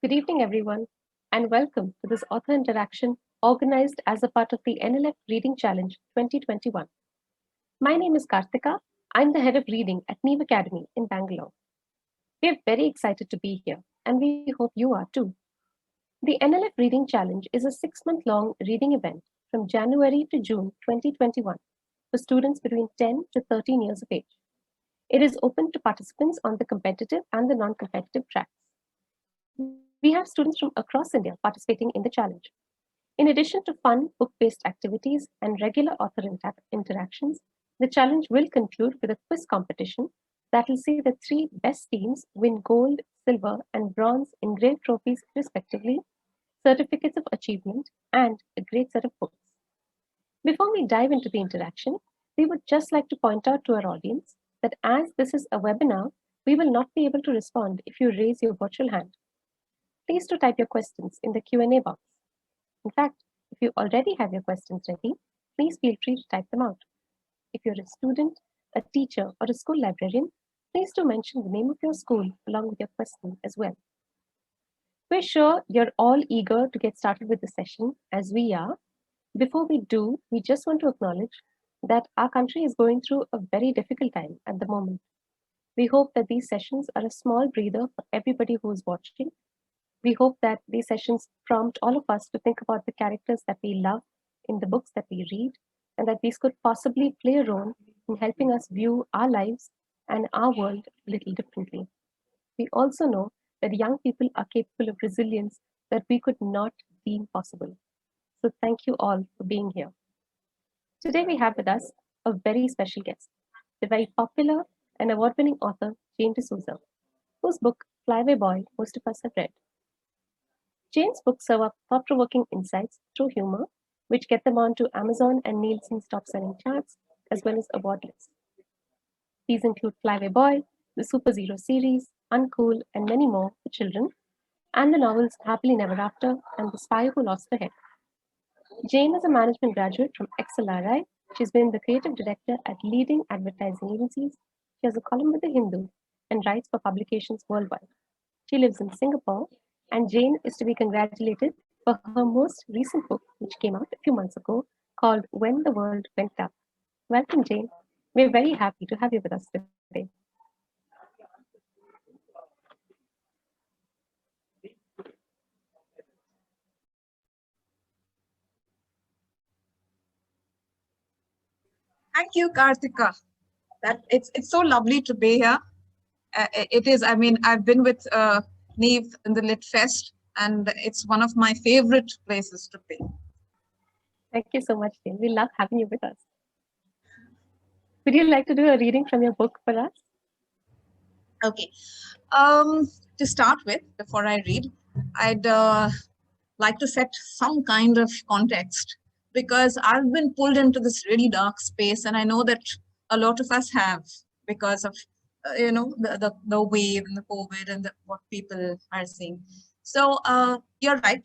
Good evening, everyone, and welcome to this author interaction organized as a part of the NLF Reading Challenge 2021. My name is Karthika. I'm the head of reading at Neev Academy in Bangalore. We're very excited to be here, and we hope you are too. The NLF Reading Challenge is a 6-month-long reading event from January to June 2021 for students between 10 to 13 years of age. It is open to participants on the competitive and the non-competitive tracks. We have students from across India participating in the challenge. In addition to fun, book-based activities and regular author interactions, the challenge will conclude with a quiz competition that will see the 3 best teams win gold, silver, and bronze engraved trophies respectively, certificates of achievement, and a great set of books. Before we dive into the interaction, we would just like to point out to our audience that as this is a webinar, we will not be able to respond if you raise your virtual hand. Please do type your questions in the Q&A box. In fact, if you already have your questions ready, please feel free to type them out. If you're a student, a teacher, or a school librarian, please do mention the name of your school along with your question as well. We're sure you're all eager to get started with the session, as we are. Before we do, we just want to acknowledge that our country is going through a very difficult time at the moment. We hope that these sessions are a small breather for everybody who is watching. We hope that these sessions prompt all of us to think about the characters that we love in the books that we read, and that these could possibly play a role in helping us view our lives and our world a little differently. We also know that young people are capable of resilience that we could not deem possible. So thank you all for being here. Today we have with us a very special guest, the very popular and award-winning author Jane De Suza, whose book Flyaway Boy most of us have read. Jane's books serve up thought-provoking insights through humor, which get them onto Amazon and Nielsen's top-selling charts, as well as award lists. These include Flyaway Boy, the Super Zero series, Uncool, and many more for children, and the novels Happily Never After and The Spy Who Lost the Head. Jane is a management graduate from XLRI. She's been the creative director at leading advertising agencies. She has a column with The Hindu and writes for publications worldwide. She lives in Singapore, and Jane is to be congratulated for her most recent book, which came out a few months ago, called When the World Went Up. Welcome, Jane. We're very happy to have you with us today. Thank you, Karthika. It's so lovely to be here. It is. I mean, I've been with Neev in the Lit Fest, and it's one of my favorite places to be. Thank you so much, Jane. We love having you with us. Would you like to do a reading from your book for us? Okay. To start with, before I read, I'd like to set some kind of context, because I've been pulled into this really dark space, and I know that a lot of us have, because of the wave and the COVID and what people are seeing. So you're right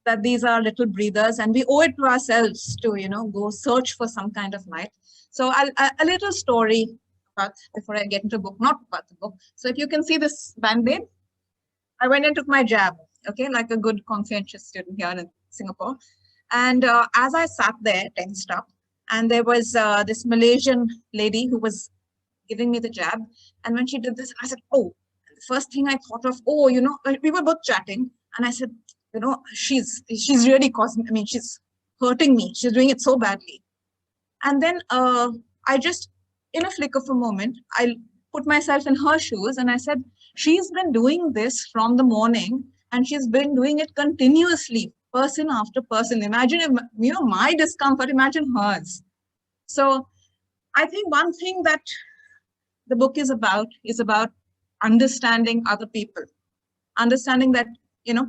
that these are little breathers, and we owe it to ourselves to go search for some kind of light. So a little story about, before I get into the book, not about the book. So if you can see this band-aid, I went and took my jab, okay, like a good conscientious student here in Singapore. And as I sat there tensed up, and there was this Malaysian lady who was giving me the jab. And when she did this, I said, oh, the first thing I thought of, oh, we were both chatting. And I said, she's really causing, I mean, she's hurting me. She's doing it so badly. And then I just, in a flick of a moment, I put myself in her shoes and I said, she's been doing this from the morning, and she's been doing it continuously, person after person. Imagine, my discomfort, imagine hers. So I think one thing that the book is about understanding other people, understanding that,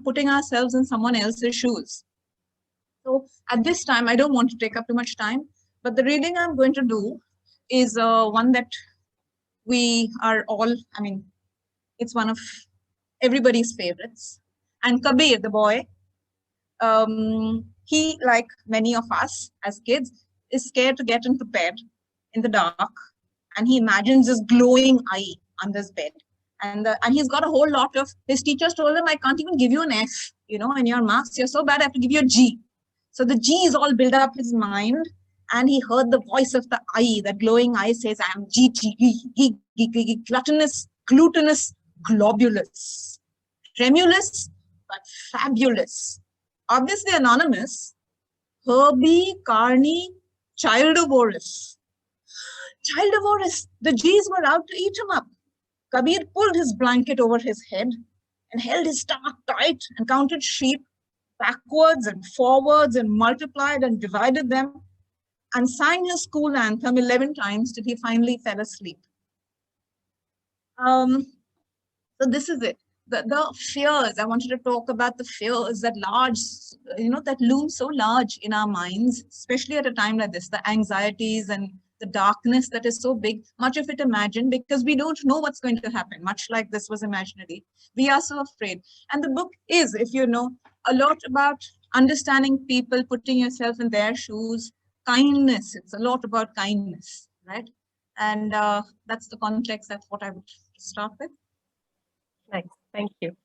putting ourselves in someone else's shoes. So at this time, I don't want to take up too much time, but the reading I'm going to do is one that we are all, I mean, it's one of everybody's favorites. And Kabir the Boy, he, like many of us as kids, is scared to get into bed in the dark, and he imagines this glowing eye under his bed. And he's got a whole lot of, his teachers told him, I can't even give you an F, you know, in your marks, you're so bad, I have to give you a G. So the G is all built up his mind, and he heard the voice of the I, that glowing eye says, I am gluttonous, globulous, tremulous, but fabulous. Obviously anonymous, Herbie, Carney, Childivorous. Childivorous, the G's were out to eat him up. Kabir pulled his blanket over his head and held his stomach tight and counted sheep backwards and forwards and multiplied and divided them and sang his school anthem 11 times till he finally fell asleep. So this is it. The fears, I wanted to talk about the fears that that loom so large in our minds, especially at a time like this, the anxieties and the darkness that is so big, much of it imagined, because we don't know what's going to happen, much like this was imaginary. We are so afraid. And the book is, if you know, a lot about understanding people, putting yourself in their shoes, kindness. It's a lot about kindness, right? And that's the context. That's what I would start with. Nice, thank you.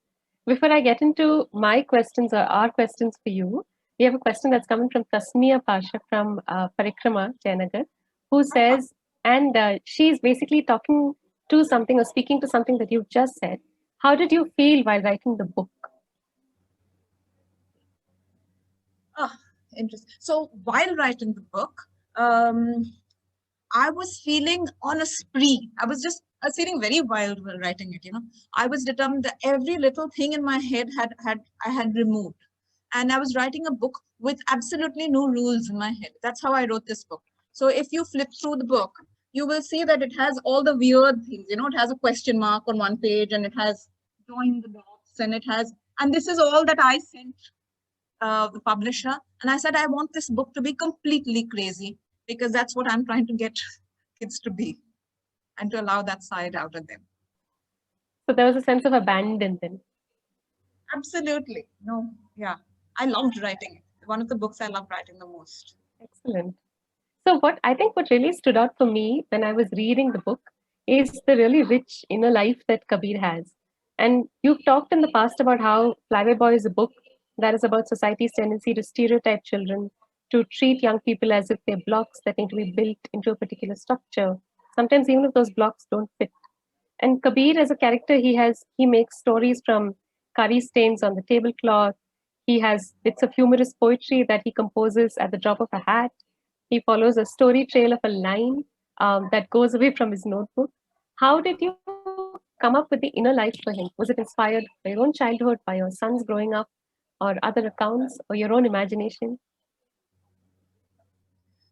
Before I get into my questions or our questions for you, we have a question that's coming from Tasmiya Pasha from Parikrama, Jayanagar, who says, and she's basically talking to something or speaking to something that you've just said. How did you feel while writing the book? Interesting. So while writing the book, I was feeling on a spree. I was feeling very wild while writing it. You know, I was determined that every little thing in my head I had removed, and I was writing a book with absolutely no rules in my head. That's how I wrote this book. So if you flip through the book, you will see that it has all the weird things. You know, it has a question mark on one page, and it has join the dots, and this is all that I sent the publisher, and I said, I want this book to be completely crazy, because that's what I'm trying to get kids to be, and to allow that side out of them. So there was a sense of abandon then. Absolutely. No, yeah. I loved writing it. One of the books I love writing the most. Excellent. So what really stood out for me when I was reading the book is the really rich inner life that Kabir has. And you've talked in the past about how Flyaway Boy is a book that is about society's tendency to stereotype children, to treat young people as if they're blocks that need to be built into a particular structure, sometimes even if those blocks don't fit. And Kabir as a character, he makes stories from curry stains on the tablecloth. He has bits of humorous poetry that he composes at the drop of a hat. He follows a story trail of a line that goes away from his notebook. How did you come up with the inner life for him? Was it inspired by your own childhood, by your sons growing up, or other accounts, or your own imagination?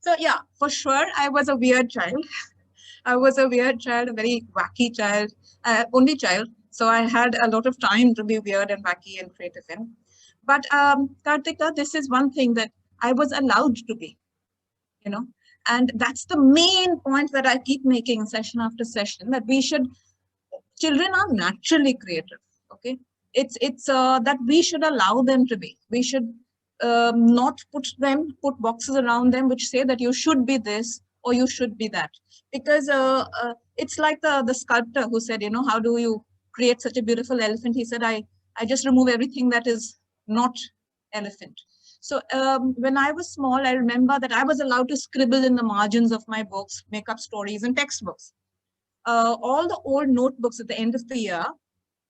So yeah, for sure, I was a weird child. I was a weird child, a very wacky child, only child. So I had a lot of time to be weird and wacky and creative in. But Kartika, this is one thing that I was allowed to be, you know, and that's the main point that I keep making session after session, that children are naturally creative. Okay, it's that we should allow them to be. We should not put boxes around them which say that you should be this or you should be that, because it's like the sculptor who said, you know, how do you create such a beautiful elephant? He said, I just remove everything that is not elephant. So when I was small, I remember that I was allowed to scribble in the margins of my books, make up stories and textbooks. All the old notebooks at the end of the year,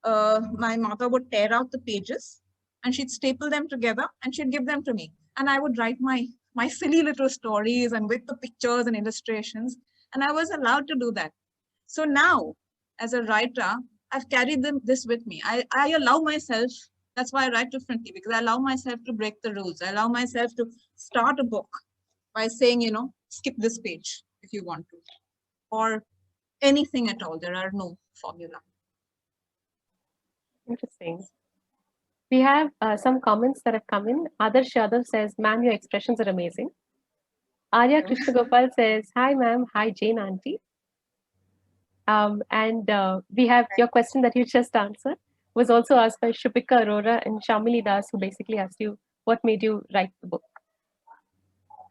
my mother would tear out the pages and she'd staple them together and she'd give them to me. And I would write my silly little stories and with the pictures and illustrations. And I was allowed to do that. So now, as a writer, I've carried this with me. I allow myself, that's why I write differently, because I allow myself to break the rules. I allow myself to start a book by saying, you know, skip this page if you want to, or anything at all. There are no formula. Interesting. We have some comments that have come in. Adarsh Yadav says, ma'am, your expressions are amazing. Arya Krishna Gopal says, hi, ma'am. Hi, Jane auntie. And we have your question that you just answered was also asked by Shupika Arora and Shamili Das, who basically asked you, what made you write the book?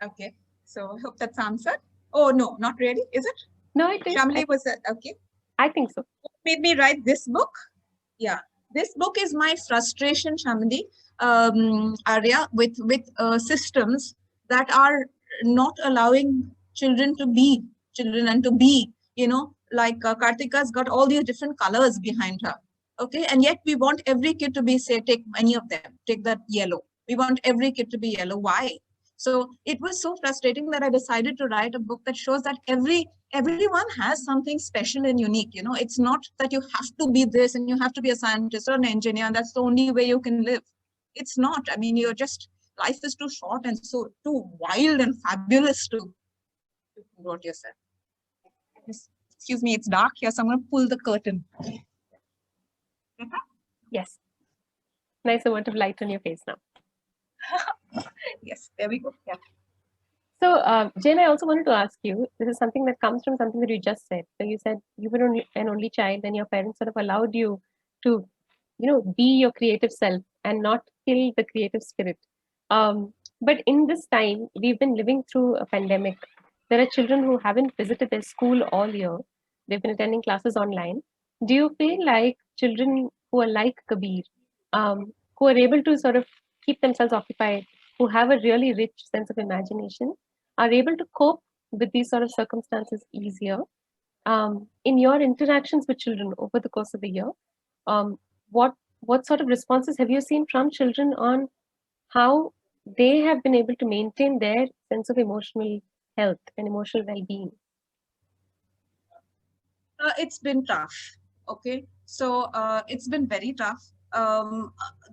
Okay, so I hope that's answered. Oh, no, not really, is it? No, it is. Shamili was, okay. I think so. made me write this book? Yeah, this book is my frustration, Shamini, Arya, with systems that are not allowing children to be children and to be, like Kartika's got all these different colors behind her. Okay, and yet we want every kid to be, say, take any of them, take that yellow. We want every kid to be yellow. Why? So it was so frustrating that I decided to write a book that shows that everyone has something special and unique. It's not that you have to be this and you have to be a scientist or an engineer and that's the only way you can live. It's not. I mean, life is too short and so too wild and fabulous to devote yourself. Excuse me, it's dark here, so I'm going to pull the curtain. Yes. Nice amount of light on your face now. Yes, there we go. Yeah. So, Jane, I also wanted to ask you, this is something that comes from something that you just said. So you said you were an only child and your parents sort of allowed you to, be your creative self and not kill the creative spirit. But in this time, we've been living through a pandemic. There are children who haven't visited their school all year. They've been attending classes online. Do you feel like children who are like Kabir, who are able to sort of keep themselves occupied, who have a really rich sense of imagination, are able to cope with these sort of circumstances easier? In your interactions with children over the course of the year, what sort of responses have you seen from children on how they have been able to maintain their sense of emotional health and emotional well-being? It's been tough. Okay, so it's been very tough.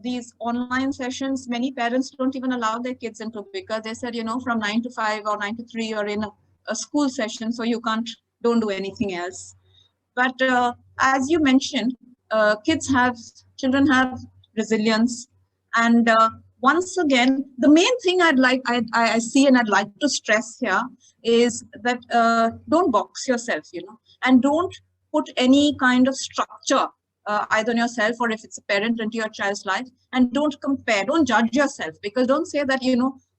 These online sessions, many parents don't even allow their kids into because they said, from 9 to 5 or 9 to 3, you're in a school session, so you don't do anything else. But as you mentioned, children have resilience. And once again, the main thing I see and I'd like to stress here is that don't box yourself, and don't put any kind of structure either on yourself or if it's a parent into your child's life, and don't compare, don't judge yourself, because don't say that,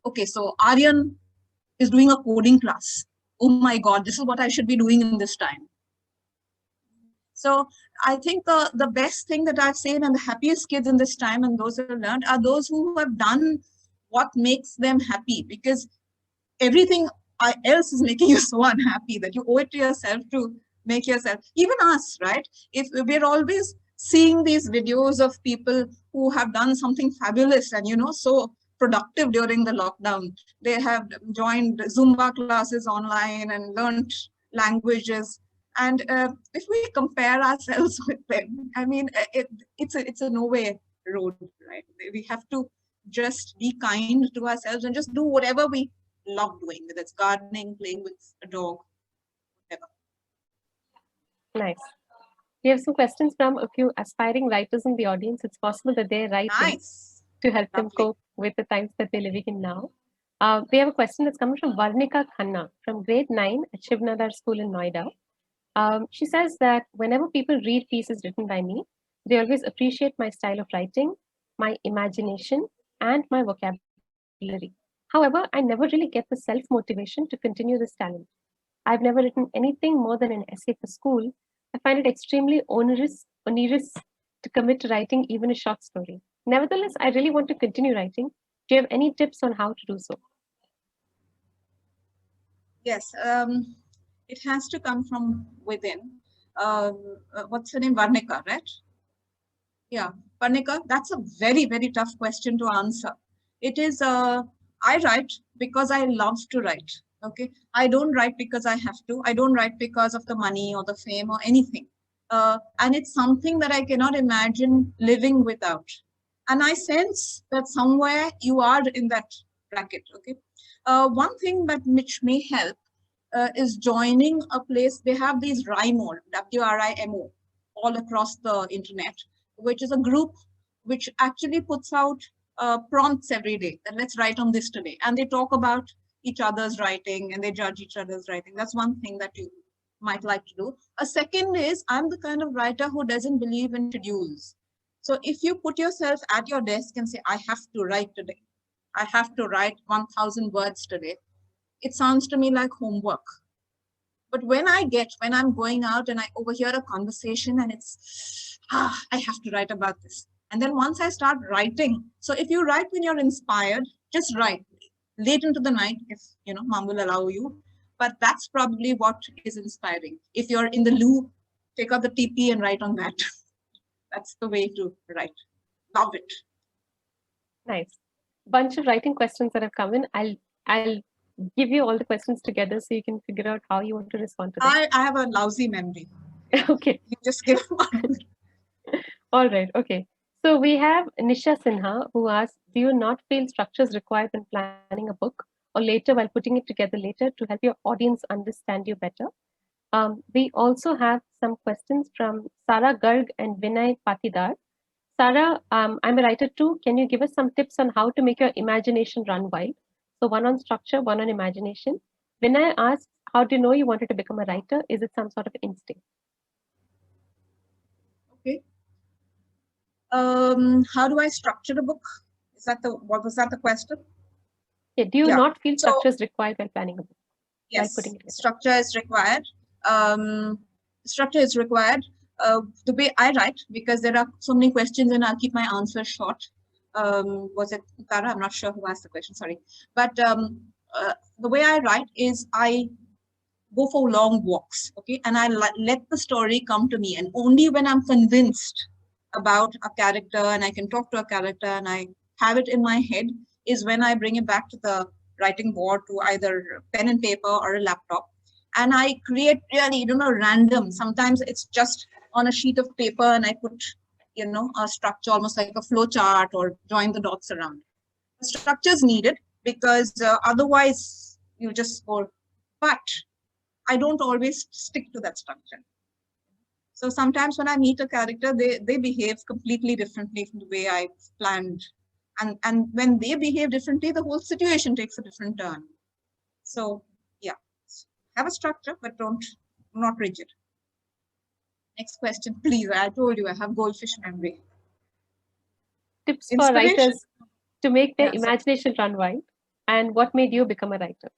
okay, so Aryan is doing a coding class. Oh my God, this is what I should be doing in this time. So I think the best thing that I've seen and the happiest kids in this time and those who have learned are those who have done what makes them happy, because everything else is making you so unhappy that you owe it to yourself to make yourself, even us, right? If we're always seeing these videos of people who have done something fabulous and, so productive during the lockdown, they have joined Zumba classes online and learned languages. And if we compare ourselves with them, I mean, it's a no-way road, right? We have to just be kind to ourselves and just do whatever we love doing, whether it's gardening, playing with a dog, whatever. Nice. We have some questions from a few aspiring writers in the audience. It's possible that they're writing to help them cope with the times that they're living in now. We have a question that's coming from Varnika Khanna from grade 9 at Shivnadar School in Noida. She says that whenever people read pieces written by me, they always appreciate my style of writing, my imagination, and my vocabulary. However, I never really get the self-motivation to continue this talent. I've never written anything more than an essay for school. I find it extremely onerous to commit to writing even a short story. Nevertheless, I really want to continue writing. Do you have any tips on how to do so? Yes, it has to come from within. What's her name? Varnika, right? Yeah, Varnika, that's a very, very tough question to answer. It is, I write because I love to write. Okay, I don't write because I have to. I don't write because of the money or the fame or anything. And it's something that I cannot imagine living without. And I sense that somewhere you are in that bracket. Okay, one thing which may help is joining a place. They have these WRIMO, WRIMO, all across the internet, which is a group which actually puts out prompts every day that let's write on this today. And they talk about each other's writing and they judge each other's writing. That's one thing that you might like to do. A second is, I'm the kind of writer who doesn't believe in schedules. So if you put yourself at your desk and say, I have to write today, I have to write 1,000 words today, it sounds to me like homework. But when I'm going out and I overhear a conversation and it's, I have to write about this. And then once I start writing, so if you write when you're inspired, just write late into the night, if mom will allow you. But that's probably what is inspiring. If you're in the loo, take out the TP and write on that. That's the way to write. Love it. Nice. Bunch of writing questions that have come in. I'll give you all the questions together so you can figure out how you want to respond to them. I have a lousy memory. Okay. You just give one. All right. Okay. So we have Nisha Sinha who asks, do you not feel structure is required when planning a book or later while putting it together later to help your audience understand you better? We also have some questions from Sara Garg and Vinay Patidar. Sarah, I'm a writer too. Can you give us some tips on how to make your imagination run wild? So one on structure, one on imagination. Vinay asks, how do you know you wanted to become a writer? Is it some sort of instinct? Okay. How do I structure a book? What was that the question? Yeah, do you not feel structure is required while planning a book? Yes, structure is required. Structure is required. The way I write, because there are so many questions and I'll keep my answer short. Was it Tara? I'm not sure who asked the question, sorry. But the way I write is I go for long walks, okay? And I let the story come to me. And only when I'm convinced about a character and I can talk to a character and I have it in my head is when I bring it back to the writing board, to either pen and paper or a laptop. And I create really, random. Sometimes it's just on a sheet of paper and I put, a structure almost like a flow chart or join the dots around. The structure is needed because otherwise you just go, but I don't always stick to that structure. So sometimes when I meet a character, they behave completely differently from the way I planned. And when they behave differently, the whole situation takes a different turn. So yeah, have a structure, but not rigid. Next question, please. I told you I have goldfish memory. Tips for writers to make their imagination run wild, and what made you become a writer?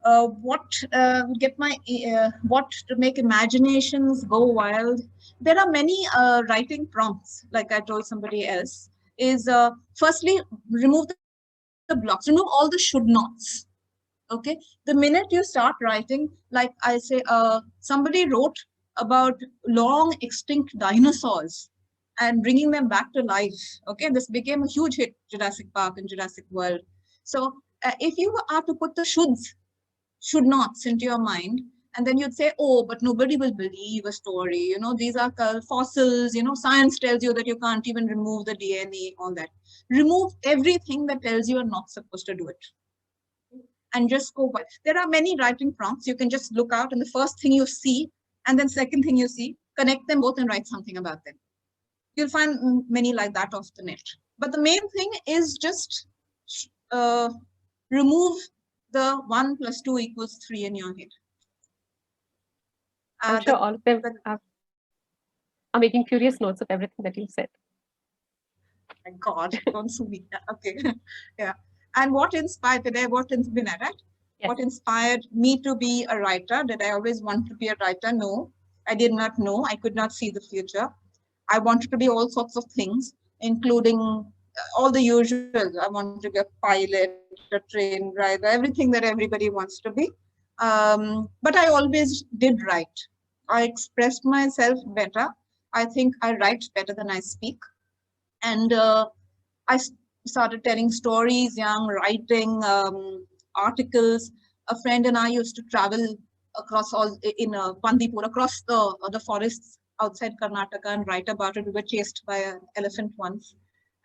What to make imaginations go wild? There are many writing prompts, like I told somebody else, is firstly, remove the blocks, remove all the should nots. Okay, the minute you start writing, like I say, somebody wrote about long extinct dinosaurs and bringing them back to life. Okay, this became a huge hit, Jurassic Park and Jurassic World. So if you are to put the should nots into your mind, and then you'd say, oh, but nobody will believe a story. These are fossils. Science tells you that you can't even remove the DNA, all that. Remove everything that tells you you're not supposed to do it. And just go by. There are many writing prompts. You can just look out and the first thing you see, and then second thing you see, connect them both and write something about them. You'll find many like that off the net. But the main thing is just remove the 1 + 2 = 3 in your head. I'm sure all of them are making furious notes of everything that you said. My God, don't sue me. Okay, yeah. And what inspired today? What inspired me to be a writer? Did I always want to be a writer? No, I did not know. I could not see the future. I wanted to be all sorts of things, including all the usual. I wanted to be a pilot, a train driver, everything that everybody wants to be. But I always did write. I expressed myself better. I think I write better than I speak. And I started telling stories, writing articles. A friend and I used to travel across Bandipur, across the forests outside Karnataka and write about it. We were chased by an elephant once.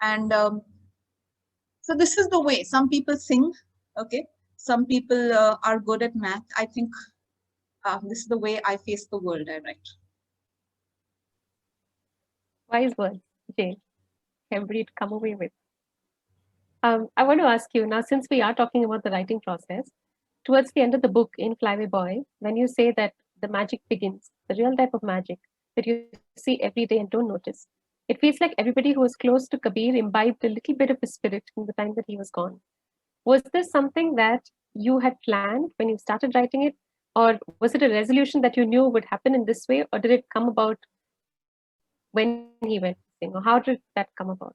And so this is the way. Some people sing, okay? Some people are good at math. I think this is the way I face the world, I write. Wise words, Jane. Everybody to come away with. I want to ask you now, since we are talking about the writing process, towards the end of the book in Flyaway Boy, when you say that the magic begins, the real type of magic that you see every day and don't notice, it feels like everybody who was close to Kabir imbibed a little bit of his spirit in the time that he was gone. Was this something that you had planned when you started writing it, Or was it a resolution that you knew would happen in this way, or did it come about when he went missing, or how did that come about?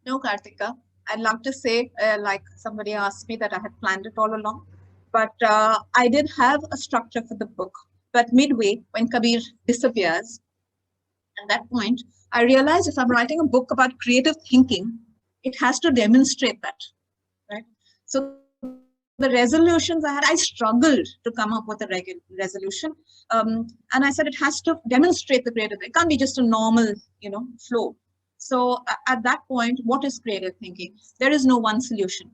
No, Kartika. I'd love to say, like somebody asked me, that I had planned it all along, but I did have a structure for the book. But midway, when Kabir disappears, at that point, I realized if I'm writing a book about creative thinking, it has to demonstrate that, right? So the resolutions I had, I struggled to come up with a resolution. And I said it has to demonstrate the creative. It can't be just a normal, flow. So at that point, what is creative thinking? There is no one solution.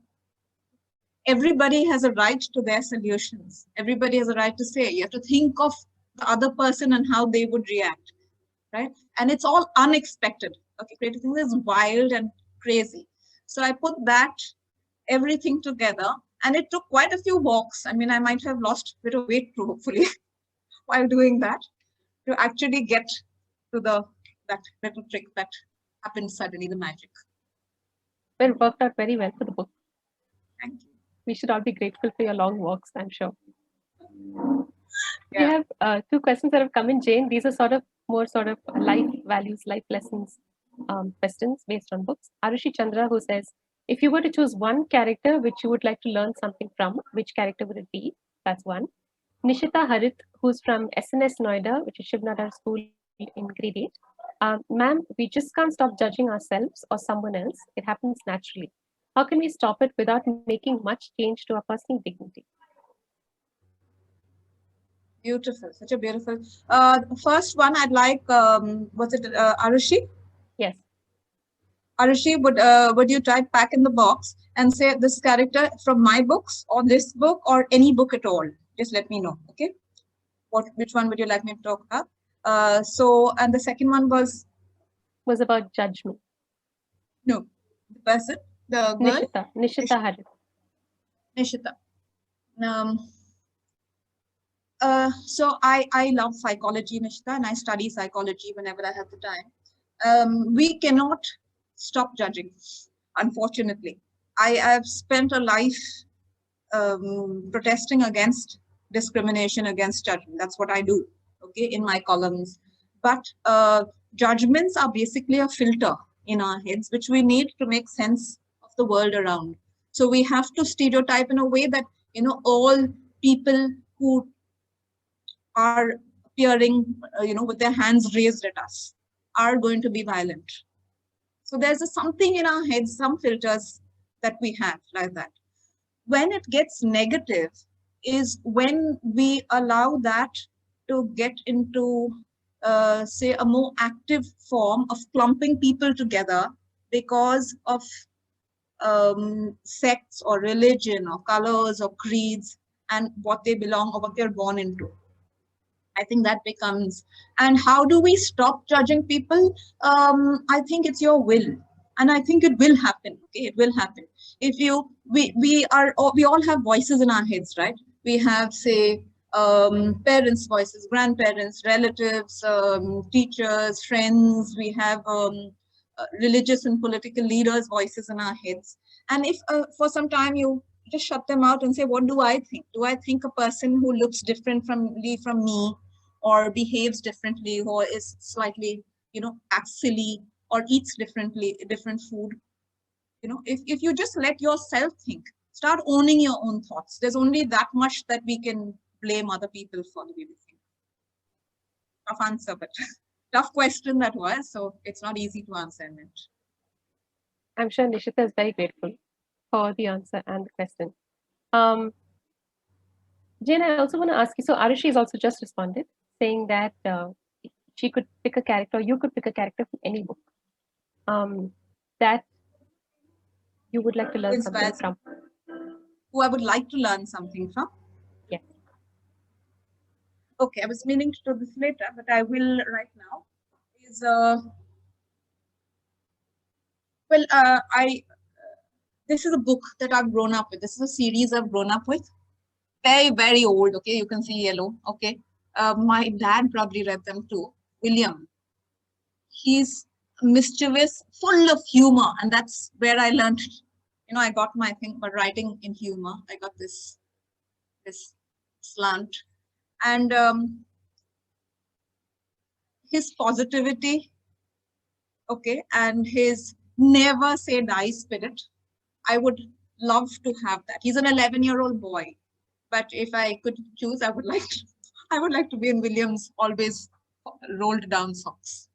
Everybody has a right to their solutions. Everybody has a right to say, you have to think of the other person and how they would react, right? And it's all unexpected. Okay, creative thinking is wild and crazy. So I put that everything together, and it took quite a few walks. I mean, I might have lost a bit of weight too, hopefully, while doing that, to actually get to that little trick that happened suddenly, the magic. Well, it worked out very well for the book. Thank you. We should all be grateful for your long walks, I'm sure. We Yeah. have two questions that have come in, Jane. These are more life values, life lessons questions based on books. Arushi Chandra, who says, if you were to choose one character which you would like to learn something from, which character would it be? That's one. Nishita Harit, who's from SNS Noida, which is Shiv Nadar School in grade 8. Ma'am, we just can't stop judging ourselves or someone else. It happens naturally. How can we stop it without making much change to our personal dignity? Beautiful, such a beautiful. First one, I'd like, was it Arushi? Yes. Arushi, would you type back in the box and say this character from my books or this book or any book at all? Just let me know, okay? Which one would you like me to talk about? And the second one was about judgment. No, the person, the girl. Nishita Harit. Nishita. So I love psychology, Nishita, and I study psychology whenever I have the time. We cannot stop judging, unfortunately. I have spent a life protesting against discrimination, against judgment. That's what I do, okay, in my columns. But judgments are basically a filter in our heads, which we need to make sense of the world around. So we have to stereotype in a way that, all people who are appearing, with their hands raised at us are going to be violent. So there's something in our heads, some filters that we have like that. When it gets negative is when we allow that to get into, say, a more active form of clumping people together because of sects or religion or colors or creeds and what they belong or what they're born into. I think that becomes, and how do we stop judging people? I think it's your will, and I think it will happen. Okay, it will happen. If we all have voices in our heads, right? We have, say, parents' voices, grandparents, relatives, teachers, friends. We have religious and political leaders' voices in our heads. And if for some time you just shut them out and say, what do I think? Do I think a person who looks different from me, or behaves differently, or is slightly, acts silly, or eats different food? If you just let yourself think, start owning your own thoughts. There's only that much that we can blame other people for the way we think. Tough answer, but tough question that was. So it's not easy to answer it. I'm sure Nishita is very grateful for the answer and the question. Jane, I also want to ask you, so Arushi has also just responded saying that she could pick a character, you could pick a character from any book that you would like to learn something from. Who I would like to learn something from? Yes. Okay, I was meaning to do this later, but I will right now. This is a book that I've grown up with. This is a series I've grown up with. Very, very old, okay? You can see yellow, okay? My dad probably read them too. William. He's mischievous, full of humor, and that's where I learned, I got my thing for writing in humor. I got this this slant, and his positivity, okay, and his never say die spirit. I would love to have that. He's an 11-year-old boy, but if I could choose, I would like to be in William's always rolled down socks.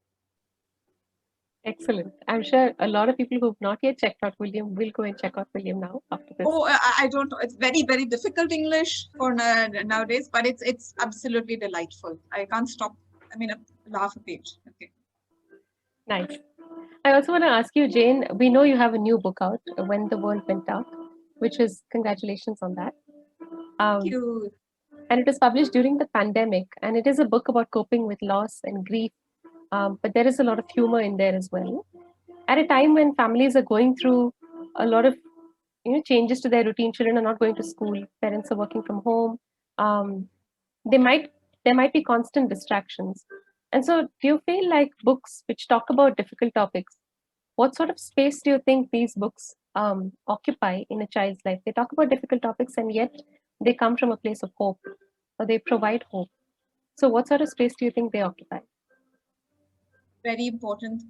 Excellent. I'm sure a lot of people who've not yet checked out William will go and check out William now after this. Oh, I don't know. It's very, very difficult English for nowadays, but it's absolutely delightful. I can't stop. I mean, laugh a page. Okay. Nice. I also want to ask you, Jane, we know you have a new book out, When the World Went Dark, which is congratulations on that. Thank you. And it was published during the pandemic, and it is a book about coping with loss and grief, but there is a lot of humor in there as well. At a time when families are going through a lot of changes to their routine, children are not going to school, parents are working from home, there might be constant distractions. And so, do you feel like books which talk about difficult topics, what sort of space do you think these books occupy in a child's life? They talk about difficult topics, and yet they come from a place of hope, or they provide hope. So, what sort of space do you think they occupy? Very important.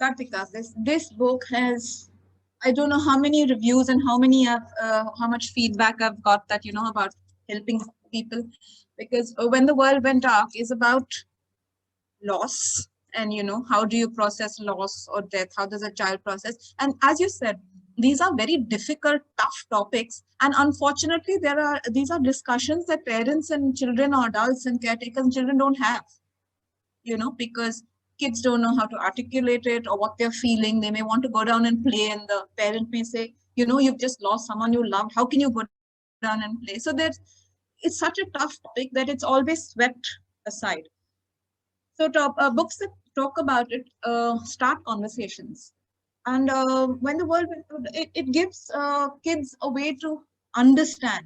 Kartika, this book has, I don't know how many reviews and how much feedback I've got that, about helping people, because When the World Went Dark is about loss, and how do you process loss or death? How does a child process? And as you said, these are very difficult, tough topics, and unfortunately these are discussions that parents and children or adults and caretakers and children don't have, because kids don't know how to articulate it or what they're feeling. They may want to go down and play, and the parent may say, you've just lost someone you loved. How can you go down and play? So it's such a tough topic that it's always swept aside. So books that talk about it start conversations. And When the World, it gives kids a way to understand,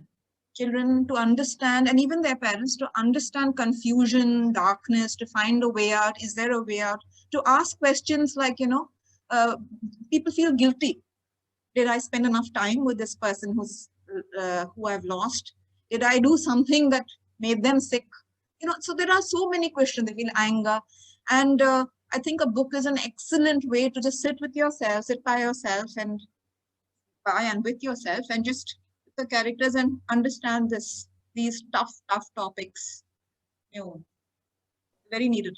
children to understand, and even their parents to understand confusion, darkness, to find a way out. Is there a way out? To ask questions like, people feel guilty. Did I spend enough time with this person who I've lost? Did I do something that made them sick? So there are so many questions. They feel anger. And I think a book is an excellent way to just sit with yourself, sit by yourself and with yourself, and just the characters and understand these tough topics. Very needed.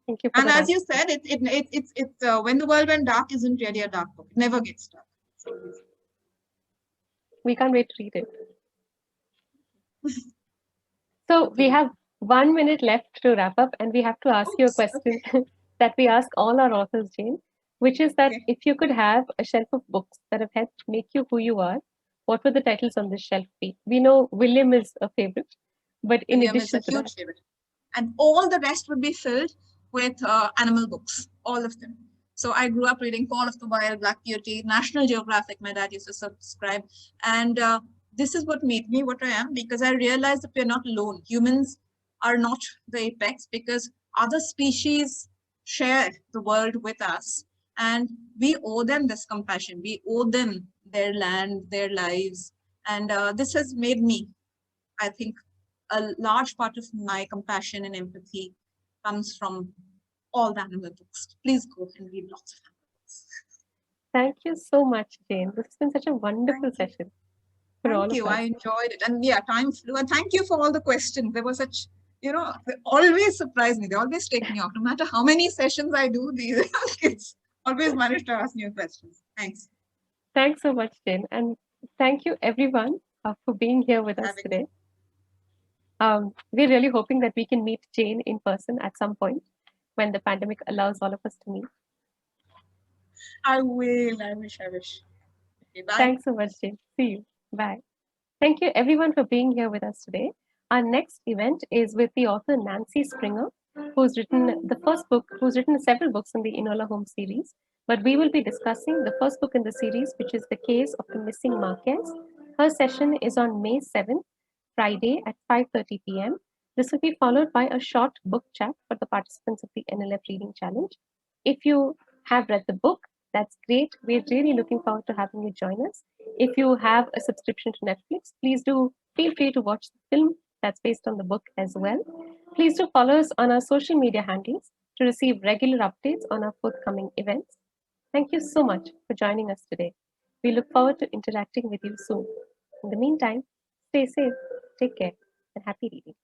Thank you for and that as you said, it's When the World Went Dark isn't really a dark book. It never gets dark. We can't wait to read it. So we have 1 minute left to wrap up, and we have to ask you a question that we ask all our authors, Jane, which is that if you could have a shelf of books that have helped make you who you are, what would the titles on this shelf be? We know William is a favorite, but in William addition is a to huge that, favorite. And all the rest would be filled with animal books, all of them. So I grew up reading Call of the Wild, Black Beauty, National Geographic. My dad used to subscribe. And this is what made me what I am, because I realized that we're not alone. Humans are not the apex, because other species share the world with us. And we owe them this compassion. We owe them their land, their lives. And this has made me, I think, a large part of my compassion and empathy comes from all the animal books. Please go and read lots of animal books. Thank you so much, Jane. This has been such a wonderful session. Thank you. I enjoyed it. And yeah, time flew. And thank you for all the questions. They were such, they always surprise me. They always take me off. No matter how many sessions I do, these kids always manage to ask new questions. Thanks. Thanks so much, Jane. And thank you, everyone, for being here with us today. We're really hoping that we can meet Jane in person at some point when the pandemic allows all of us to meet. I will. I wish. Okay, bye. Thanks so much, Jane. See you. Bye. Thank you, everyone, for being here with us today. Our next event is with the author Nancy Springer, who's written several books in the Enola Holmes series. But we will be discussing the first book in the series, which is The Case of the Missing Marquez. Her session is on May 7th, Friday at 5:30 p.m. This will be followed by a short book chat for the participants of the NLF Reading Challenge. If you have read the book, That's great. We're really looking forward to having you join us. If you have a subscription to Netflix, please do feel free to watch the film that's based on the book as well. Please do follow us on our social media handles to receive regular updates on our forthcoming events. Thank you so much for joining us today. We look forward to interacting with you soon. In the meantime, stay safe, take care, and happy reading.